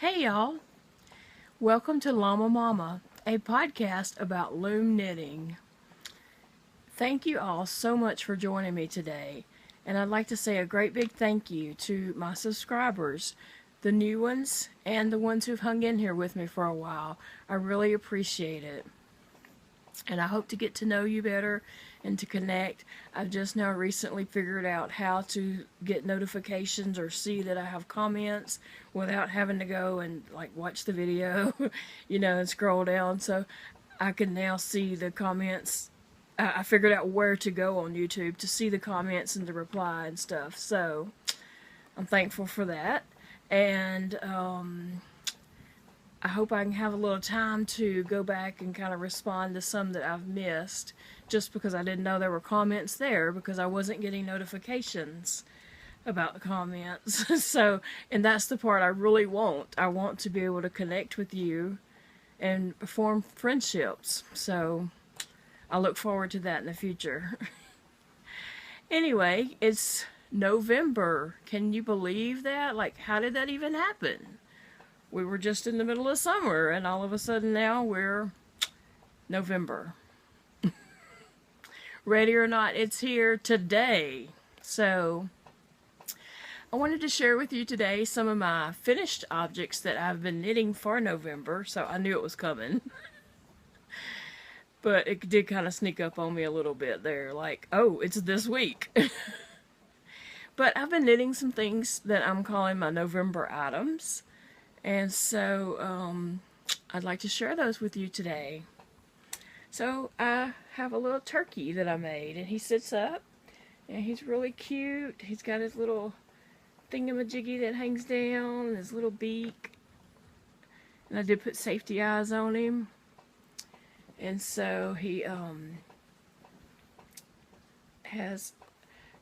Hey y'all, welcome to Llama Mama, a podcast about loom knitting. Thank you all so much for joining me today, and I'd like to say a great big thank you to my subscribers, the new ones and the ones who've hung in here with me for a while. I really appreciate it. And I hope to get to know you better and to connect. I've just now recently figured out how to get notifications or see that I have comments without having to go and like watch the video, and scroll down. So I can now see the comments. I figured out where to go on YouTube to see the comments and the reply and stuff. So I'm thankful for that. And I hope I can have a little time to go back and kind of respond to some that I've missed, just because I didn't know there were comments there, because I wasn't getting notifications about the comments. And that's the part I really want. I want to be able to connect with you and form friendships. So I look forward to that in the future. Anyway, it's November. Can you believe that? Like, how did that even happen? We were just in the middle of summer, and all of a sudden now we're November. Ready or not, it's here today. So I wanted to share with you today some of my finished objects that I've been knitting for November, so I knew it was coming. But it did kind of sneak up on me a little bit there, like, oh, it's this week. But I've been knitting some things that I'm calling my November items. And so I'd like to share those with you today. So I have a little turkey that I made, and he sits up, and he's really cute. He's got his little thingamajiggy that hangs down, and his little beak. And I did put safety eyes on him. And so he has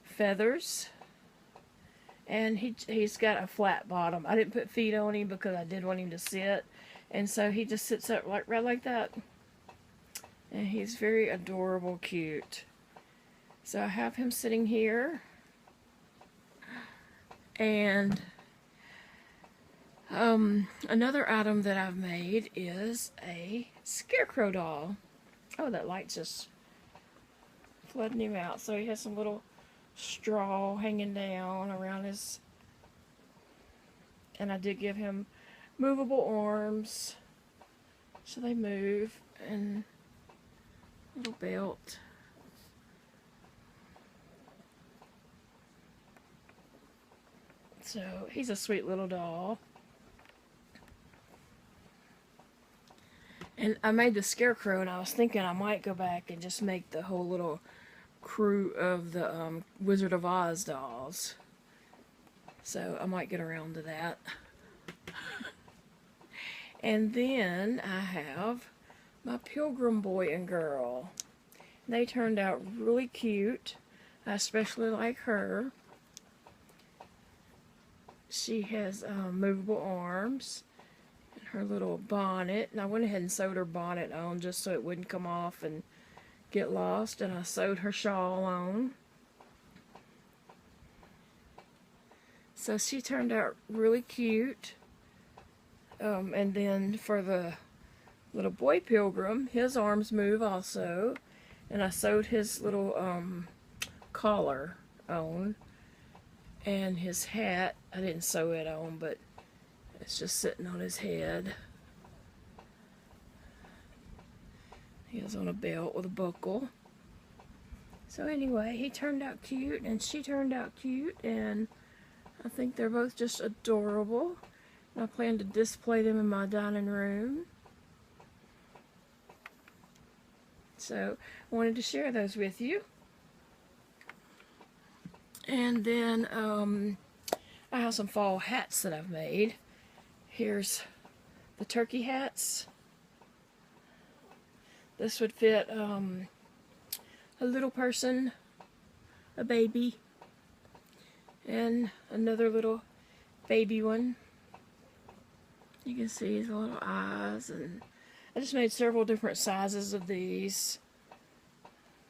feathers. And he's got a flat bottom. I didn't put feet on him because I did want him to sit. And so he just sits up right like that. And he's very adorable, cute. So I have him sitting here. And another item that I've made is a scarecrow doll. Oh, that light's just flooding him out. So he has some little straw hanging down around his, and I did give him movable arms so they move, and a little belt. So he's a sweet little doll. And I made the scarecrow, and I was thinking I might go back and just make the whole little crew of the Wizard of Oz dolls. So I might get around to that. And then I have my pilgrim boy and girl. They turned out really cute. I especially like her. She has movable arms and her little bonnet. And I went ahead and sewed her bonnet on just so it wouldn't come off and get lost, and I sewed her shawl on. So she turned out really cute. And then for the little boy pilgrim, his arms move also, and I sewed his little collar on, and his hat, I didn't sew it on, but it's just sitting on his head. He was on a belt with a buckle. So anyway, he turned out cute, and she turned out cute, and I think they're both just adorable. And I plan to display them in my dining room. So I wanted to share those with you. And then I have some fall hats that I've made. Here's the turkey hats. This would fit a little person, a baby, and another little baby one. You can see his little eyes, and I just made several different sizes of these.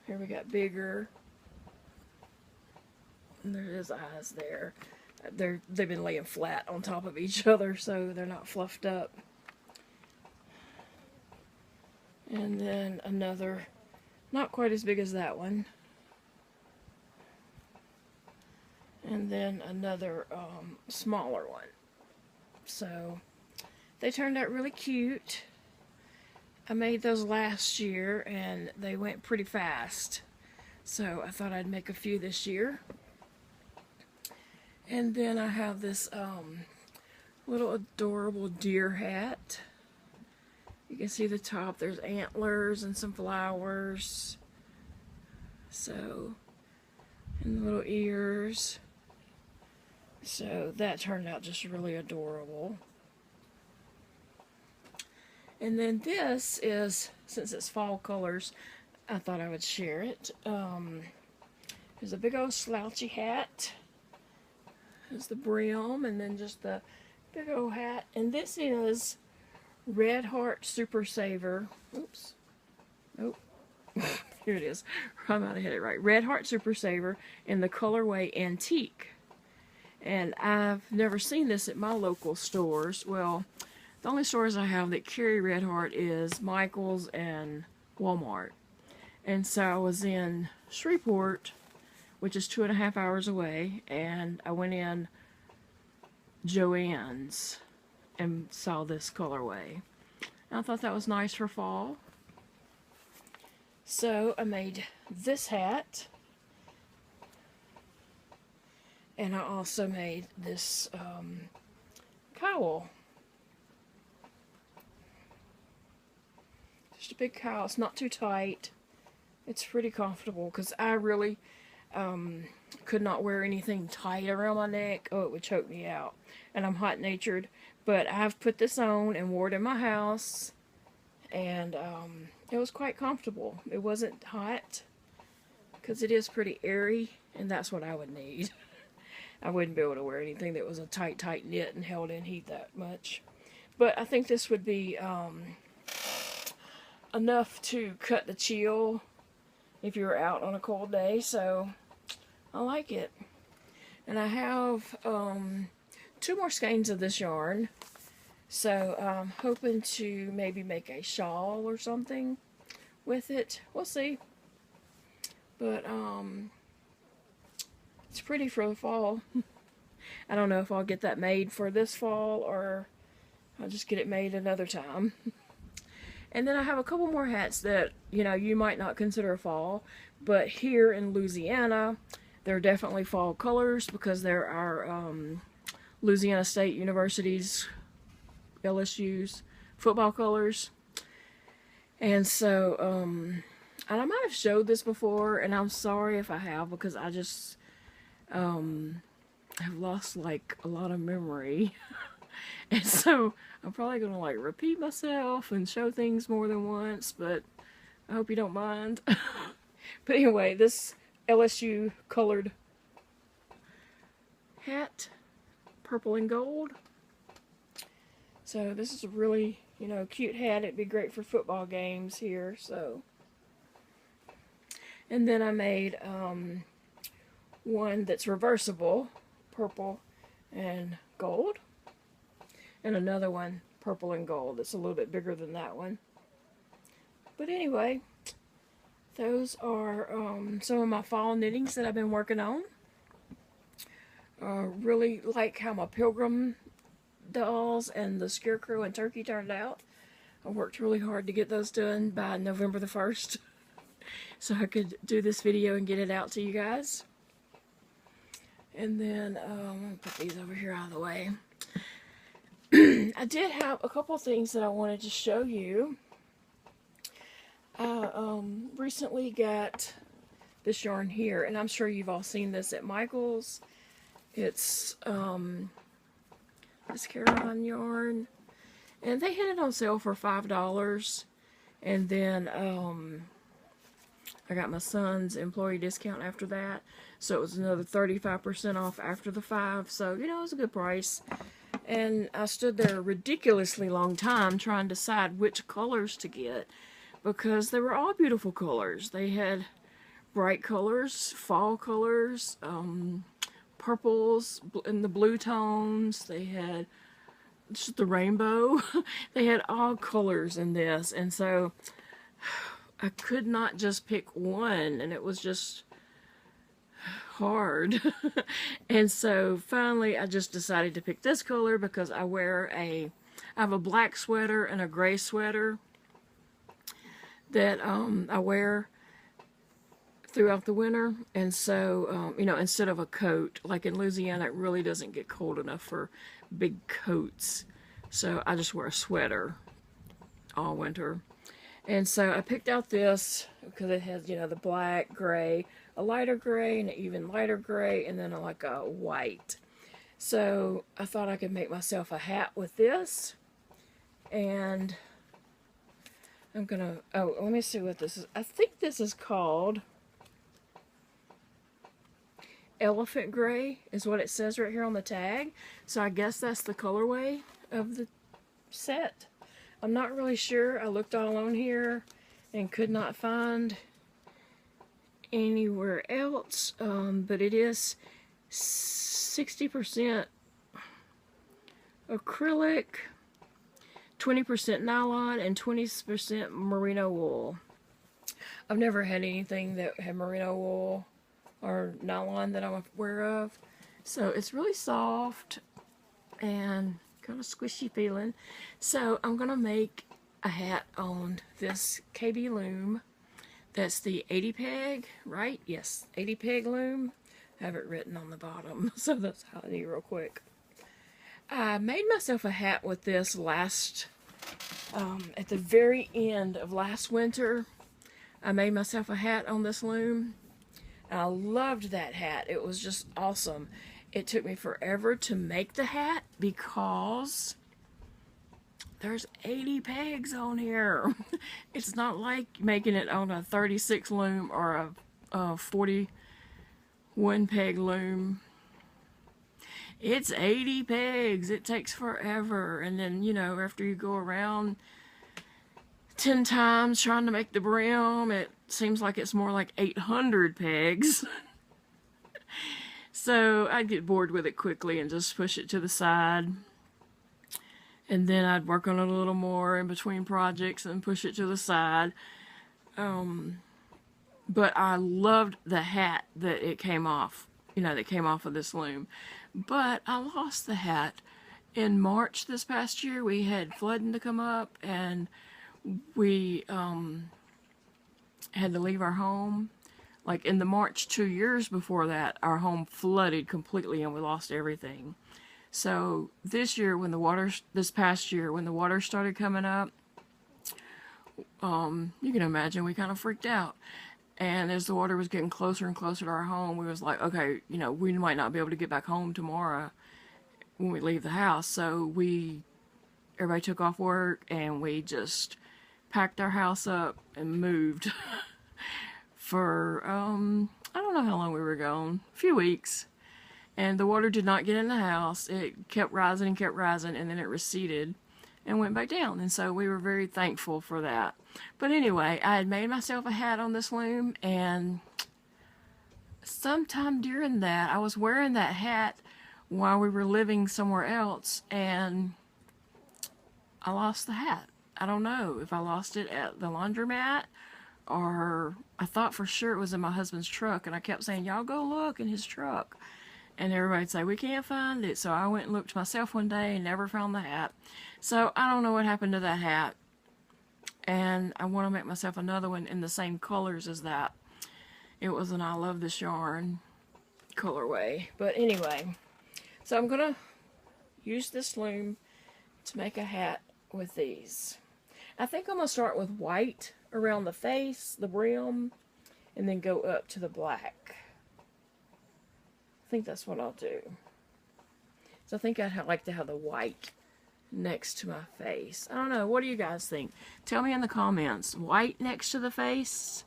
Here we got bigger, and there's his eyes there. they've been laying flat on top of each other, so they're not fluffed up. And then another, not quite as big as that one. And then another smaller one. So they turned out really cute. I made those last year and they went pretty fast. So I thought I'd make a few this year. And then I have this little adorable deer hat. You can see the top, there's antlers and some flowers. So, and the little ears. So that turned out just really adorable. And then this is, since it's fall colors, I thought I would share it. There's a big old slouchy hat. There's the brim, and then just the big old hat. And this is Red Heart Super Saver. Oops. Nope. Here it is. I might have hit it right. Red Heart Super Saver in the colorway Antique. And I've never seen this at my local stores. Well, the only stores I have that carry Red Heart is Michael's and Walmart. And so I was in Shreveport, which is 2.5 hours away, and I went in Joann's and saw this colorway. And I thought that was nice for fall. So I made this hat. And I also made this cowl. Just a big cowl. It's not too tight. It's pretty comfortable because I really could not wear anything tight around my neck. Oh, it would choke me out. And I'm hot-natured. But I've put this on and wore it in my house. And it was quite comfortable. It wasn't hot because it is pretty airy. And that's what I would need. I wouldn't be able to wear anything that was a tight knit and held in heat that much. But I think this would be enough to cut the chill if you were out on a cold day. So I like it. And I have 2 more skeins of this yarn. So I'm hoping to maybe make a shawl or something with it. We'll see. But it's pretty for the fall. I don't know if I'll get that made for this fall or I'll just get it made another time. And then I have a couple more hats that, you know, you might not consider fall, but here in Louisiana, they're definitely fall colors because there are Louisiana State University's, LSU's football colors. And so, and I might have showed this before, and I'm sorry if I have because I just I've lost like a lot of memory. And so I'm probably gonna like repeat myself and show things more than once, but I hope you don't mind. But anyway, this LSU colored hat, purple and gold. So this is a really, you know, cute hat. It'd be great for football games here. So, and then I made one that's reversible, purple and gold, and another one purple and gold that's a little bit bigger than that one. But anyway, those are some of my fall knittings that I've been working on. Really like how my pilgrim dolls and the scarecrow and turkey turned out. I worked really hard to get those done by November the 1st so I could do this video and get it out to you guys. And then I'll put these over here out of the way. I did have a couple things that I wanted to show you. I recently got this yarn here, and I'm sure you've all seen this at Michael's. It's this Caroline yarn, and they had it on sale for $5, and then I got my son's employee discount after that, so it was another 35% off after the $5, so you know, it was a good price. And I stood there a ridiculously long time trying to decide which colors to get, because they were all beautiful colors. They had bright colors, fall colors, purples and the blue tones. They had just the rainbow. They had all colors in this, and so I could not just pick one, and it was just hard. And so finally I just decided to pick this color because I have a black sweater and a gray sweater that I wear throughout the winter, and so you know, instead of a coat, like in Louisiana it really doesn't get cold enough for big coats, so I just wear a sweater all winter. And so I picked out this because it has, you know, the black, gray, a lighter gray, and an even lighter gray, and then like a white. So I thought I could make myself a hat with this, and I'm gonna, oh, let me see what this is. I think this is called Elephant Gray is what it says right here on the tag. So I guess that's the colorway of the set. I'm not really sure. I looked all on here and could not find anywhere else, but it is 60% acrylic, 20% nylon, and 20% merino wool. I've never had anything that had merino wool or nylon that I'm aware of. So it's really soft and kind of squishy feeling. So I'm going to make a hat on this KB loom. That's the 80 peg, right? Yes, 80 peg loom. I have it written on the bottom, so that's how I need real quick. I made myself a hat with this last, at the very end of last winter. I made myself a hat on this loom. I loved that hat. It was just awesome. It took me forever to make the hat because there's 80 pegs on here. It's not like making it on a 36 loom or a 41 peg loom. It's 80 pegs. It takes forever. And then, you know, after you go around 10 times trying to make the brim, it seems like it's more like 800 pegs. So I'd get bored with it quickly and just push it to the side. And then I'd work on it a little more in between projects and push it to the side. But I loved the hat that it came off, you know, that came off of this loom. But I lost the hat. In March this past year, we had flooding to come up, and we had to leave our home. Like in the March 2 years before that, our home flooded completely and we lost everything. So this past year, when the water started coming up, you can imagine we kind of freaked out. And as the water was getting closer and closer to our home, we was like, okay, you know, we might not be able to get back home tomorrow when we leave the house. So everybody took off work and we just packed our house up and moved for, I don't know how long we were gone, a few weeks. And the water did not get in the house. It kept rising, and then it receded and went back down. And so we were very thankful for that. But anyway, I had made myself a hat on this loom, and sometime during that, I was wearing that hat while we were living somewhere else, and I lost the hat. I don't know if I lost it at the laundromat, or I thought for sure it was in my husband's truck, and I kept saying, y'all go look in his truck. And everybody'd say, we can't find it. So I went and looked myself one day and never found the hat. So I don't know what happened to that hat. And I want to make myself another one in the same colors as that. It was an I Love This Yarn colorway. But anyway, so I'm going to use this loom to make a hat with these. I think I'm going to start with white around the face, the brim, and then go up to the black. I think that's what I'll do. So I think I'd like to have the white next to my face. I don't know. What do you guys think? Tell me in the comments. White next to the face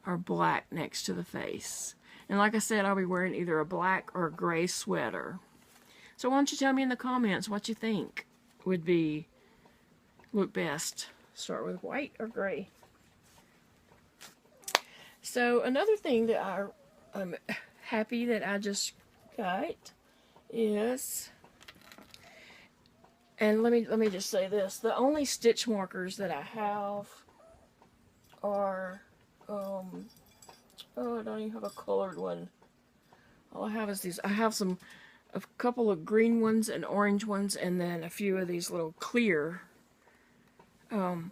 or black next to the face? And like I said, I'll be wearing either a black or a gray sweater. So why don't you tell me in the comments what you think would look best. Start with white or gray. So another thing that I'm happy that I just got is, and let me just say this, the only stitch markers that I have are, oh, I don't even have a colored one. All I have is these. I have a couple of green ones and orange ones, and then a few of these little clear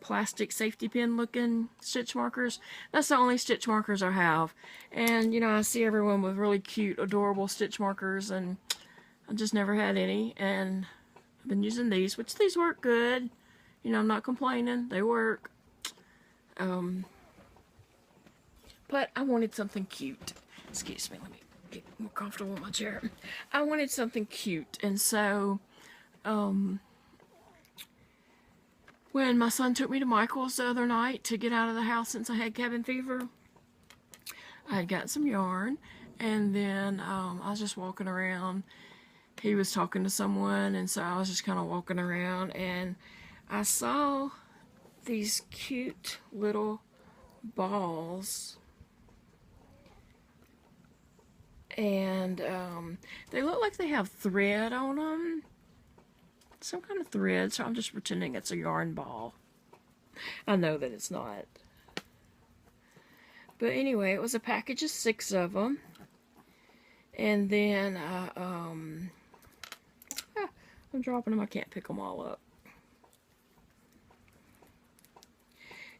plastic safety pin looking stitch markers. That's the only stitch markers I have. And you know, I see everyone with really cute, adorable stitch markers, and I just never had any. And I've been using these, which these work good. You know, I'm not complaining. They work. But I wanted something cute. Excuse me, let me get more comfortable in my chair. I wanted something cute, and so when my son took me to Michael's the other night to get out of the house since I had cabin fever, I had gotten some yarn, and then I was just walking around. He was talking to someone, and so I was just kind of walking around, and I saw these cute little balls, and they look like they have thread on them, some kind of thread, so I'm just pretending it's a yarn ball. I know that it's not. But anyway, it was a package of 6 of them, and then I'm dropping them, I can't pick them all up.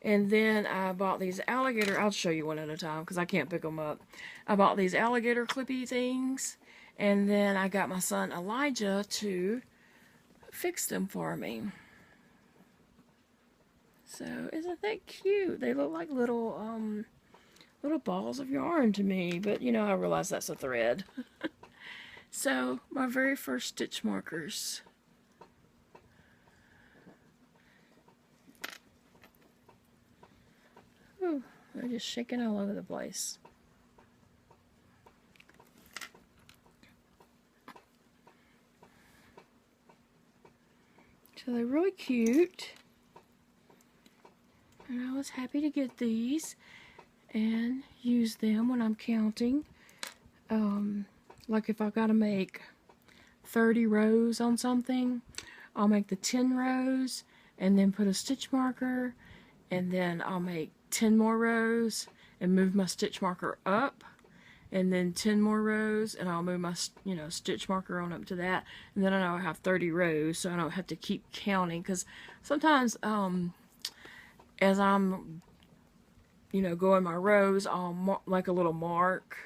And then I bought these alligator, I'll show you one at a time because I can't pick them up. I bought these alligator clippy things, and then I got my son Elijah to fix them for me. So isn't that cute? They look like little little balls of yarn to me, but you know, I realize that's a thread. So my very first stitch markers. Ooh, they're just shaking all over the place. So they're really cute, and I was happy to get these and use them when I'm counting. Like if I gotta make 30 rows on something, I'll make the 10 rows and then put a stitch marker, and then I'll make 10 more rows and move my stitch marker up, and then 10 more rows, and I'll move my, you know, stitch marker on up to that, and then I know I have 30 rows, so I don't have to keep counting, because sometimes as I'm, you know, going my rows, I'll like a little mark,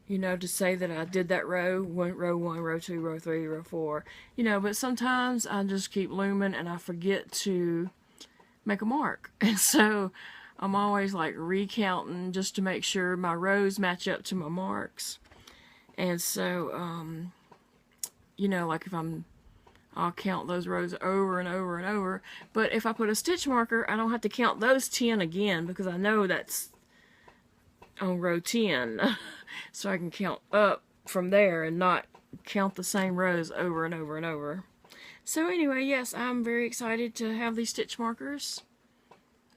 you know, to say that I did that row 1, row 2, row 3, row 4, you know, but sometimes I just keep looming and I forget to make a mark, and so I'm always like recounting just to make sure my rows match up to my marks. And so, you know, like if I'll count those rows over and over and over. But if I put a stitch marker, I don't have to count those 10 again, because I know that's on row 10. So I can count up from there and not count the same rows over and over and over. So anyway, yes, I'm very excited to have these stitch markers.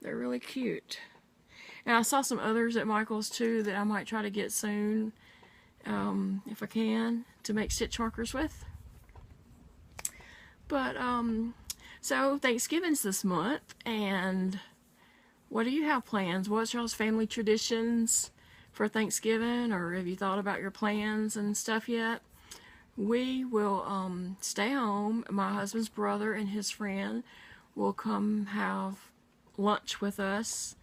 They're really cute. And I saw some others at Michael's too that I might try to get soon, if I can, to make stitch markers with. But, so Thanksgiving's this month, and what do you have plans? What's y'all's family traditions for Thanksgiving, or have you thought about your plans and stuff yet? We will stay home. My husband's brother and his friend will come have lunch with us,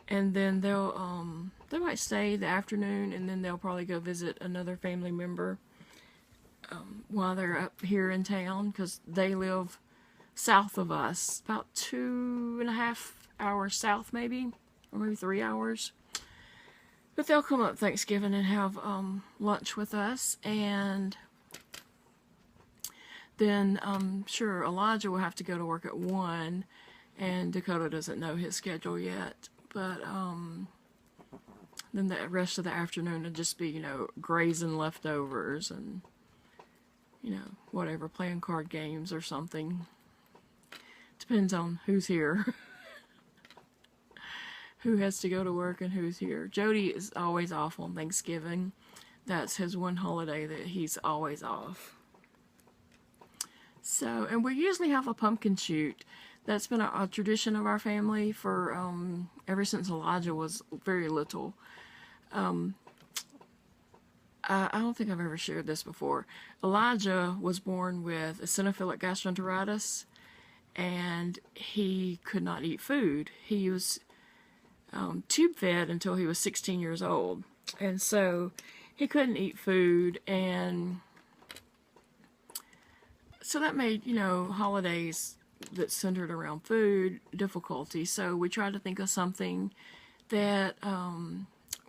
and then they might stay the afternoon, and then they'll probably go visit another family member while they're up here in town, because they live south of us, about 2.5 hours south, maybe, or maybe 3 hours. But they'll come up Thanksgiving and have lunch with us, and then I'm sure Elijah will have to go to work at 1, and Dakota doesn't know his schedule yet. But then the rest of the afternoon will just be, you know, grazing leftovers and, you know, whatever, playing card games or something. Depends on who's here. Who has to go to work and who's here. Jody is always off on Thanksgiving. That's his one holiday that he's always off. So, and we usually have a pumpkin shoot. That's been a tradition of our family for ever since Elijah was very little. I don't think I've ever shared this before. Elijah was born with eosinophilic gastroenteritis, and he could not eat food. He was tube fed until he was 16 years old, and so he couldn't eat food, and so that made, holidays that centered around food difficulty. So we tried to think of something that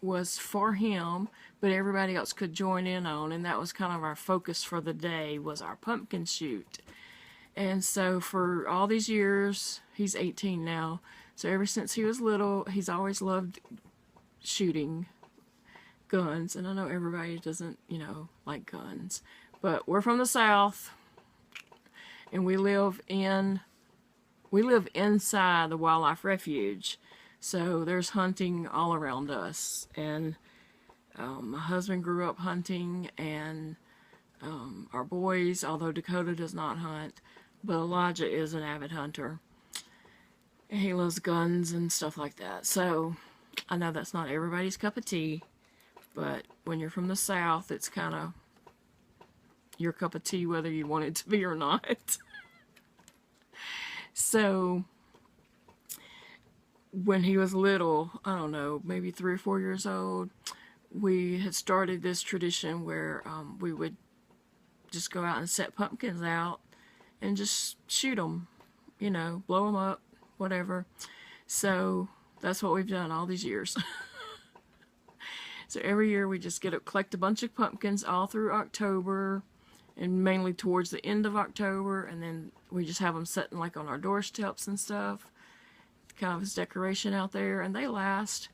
was for him, but everybody else could join in on, and that was kind of our focus for the day, was our pumpkin shoot. And so for all these years, he's 18 now, so ever since he was little, he's always loved shooting guns. And I know everybody doesn't, like guns, but we're from the South, and we live inside the wildlife refuge, so there's hunting all around us. And my husband grew up hunting, and our boys, although Dakota does not hunt, but Elijah is an avid hunter, and he loves guns and stuff like that. So I know that's not everybody's cup of tea, but when you're from the South, it's kind of your cup of tea whether you want it to be or not. So when he was little, I don't know, maybe 3 or 4 years old, we had started this tradition where we would just go out and set pumpkins out and just shoot them, blow them up, whatever. So that's what we've done all these years. So every year we just collect a bunch of pumpkins all through October, and mainly towards the end of October, and then we just have them sitting like on our doorsteps and stuff, kind of as decoration out there, and they last.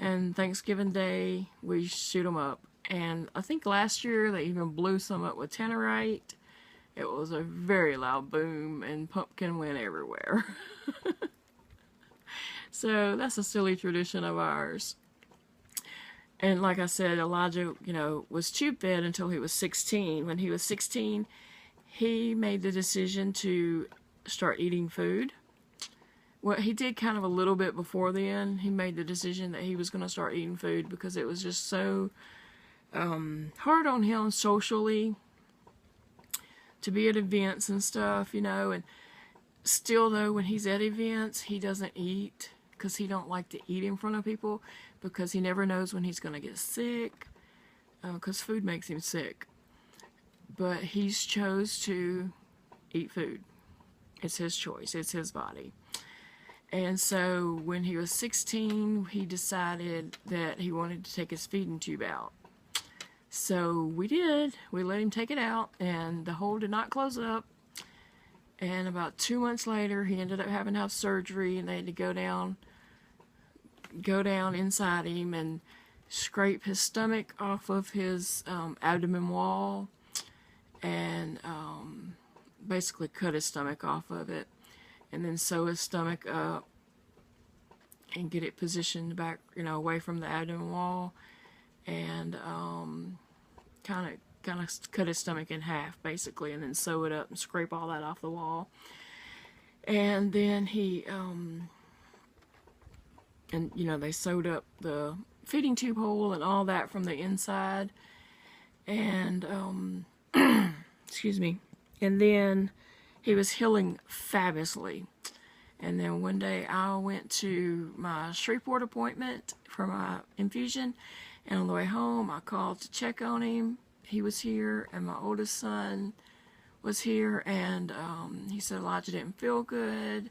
And Thanksgiving Day, we shoot them up. And I think last year they even blew some up with tannerite. It was a very loud boom, and pumpkin went everywhere. So that's a silly tradition of ours. And like I said, Elijah, was tube fed until he was 16. When he was 16, he made the decision to start eating food. Well, he did kind of a little bit before then. He made the decision that he was going to start eating food because it was just so hard on him socially to be at events and stuff, and still though, when he's at events, he doesn't eat because he don't like to eat in front of people, because he never knows when he's going to get sick, because food makes him sick. But he's chose to eat food. It's his choice. It's his body. And so when he was 16, he decided that he wanted to take his feeding tube out. So we did. We let him take it out, and the hole did not close up. And about 2 months later, he ended up having to have surgery, and they had to go down inside him and scrape his stomach off of his abdomen wall, and basically cut his stomach off of it, and then sew his stomach up and get it positioned back, away from the abdomen wall, and kind of cut his stomach in half, basically, and then sew it up and scrape all that off the wall. And then he they sewed up the feeding tube hole and all that from the inside, and excuse me, and then he was healing fabulously. And then one day I went to my Shreveport appointment for my infusion, and on the way home I called to check on him. He was here, and my oldest son was here, and he said Elijah didn't feel good.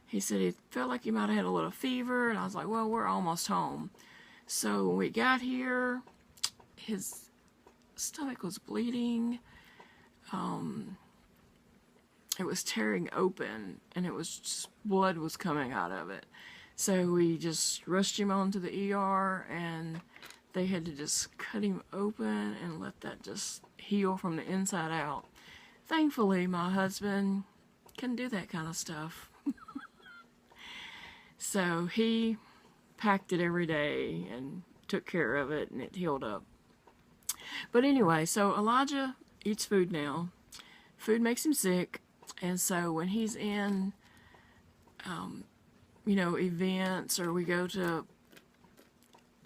He said he felt like he might have had a little fever, and I was like, well, we're almost home. So when we got here, his stomach was bleeding. It was tearing open, and it was just, blood was coming out of it. So we just rushed him onto the ER, and they had to just cut him open and let that just heal from the inside out. Thankfully, my husband can do that kind of stuff. So he packed it every day and took care of it, and it healed up But anyway, so Elijah eats food now. Food makes him sick, and so when he's in, events, or we go to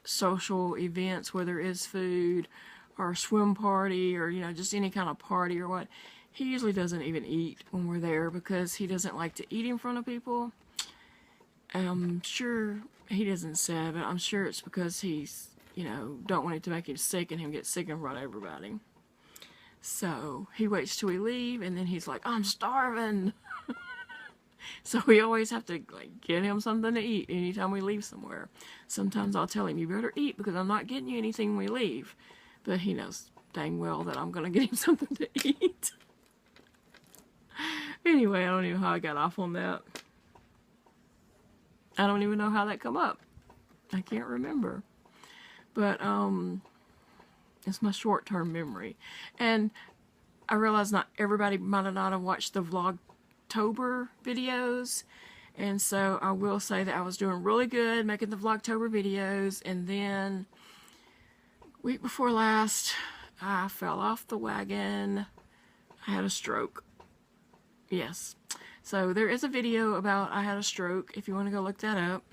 social events where there is food, or a swim party, or just any kind of party or what, he usually doesn't even eat when we're there because he doesn't like to eat in front of people. I'm sure he doesn't say, but I'm sure it's because he's, don't want it to make him sick and him get sick in front of everybody. So he waits till we leave, and then he's like, I'm starving. So we always have to get him something to eat anytime we leave somewhere. Sometimes I'll tell him, you better eat because I'm not getting you anything when we leave. But he knows dang well that I'm going to get him something to eat. Anyway, I don't even know how I got off on that. I don't even know how that come up. I can't remember. But it's my short-term memory. And I realize not everybody might not have watched the Vlogtober videos. And so I will say that I was doing really good making the Vlogtober videos. And then week before last, I fell off the wagon. I had a stroke. Yes. So there is a video about I had a stroke, if you want to go look that up.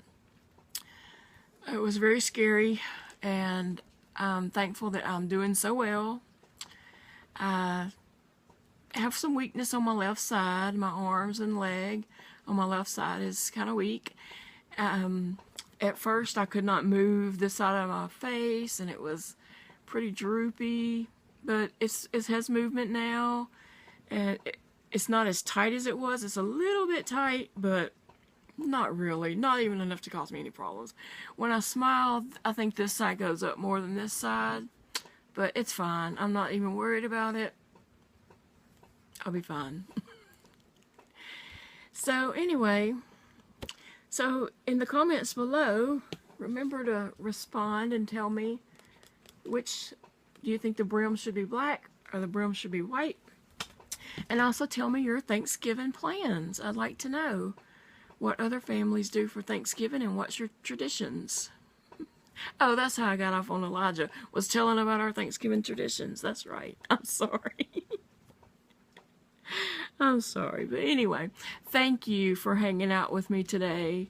It was very scary, and I'm thankful that I'm doing so well. I have some weakness on my left side. My arms and leg on my left side is kind of weak. At first, I could not move this side of my face, and it was pretty droopy, but it has movement now, and it's not as tight as it was. It's a little bit tight, but not really. Not even enough to cause me any problems. When I smile, I think this side goes up more than this side, but it's fine. I'm not even worried about it. I'll be fine. So anyway, so in the comments below, remember to respond and tell me which do you think the brim should be black or the brim should be white. And also tell me your Thanksgiving plans. I'd like to know what other families do for Thanksgiving and what's your traditions. Oh, that's how I got off on Elijah, was telling about our Thanksgiving traditions. That's right. I'm sorry. I'm sorry. But anyway, thank you for hanging out with me today.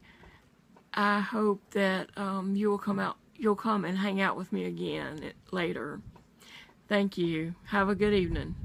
I hope that you'll come and hang out with me again later. Thank you. Have a good evening.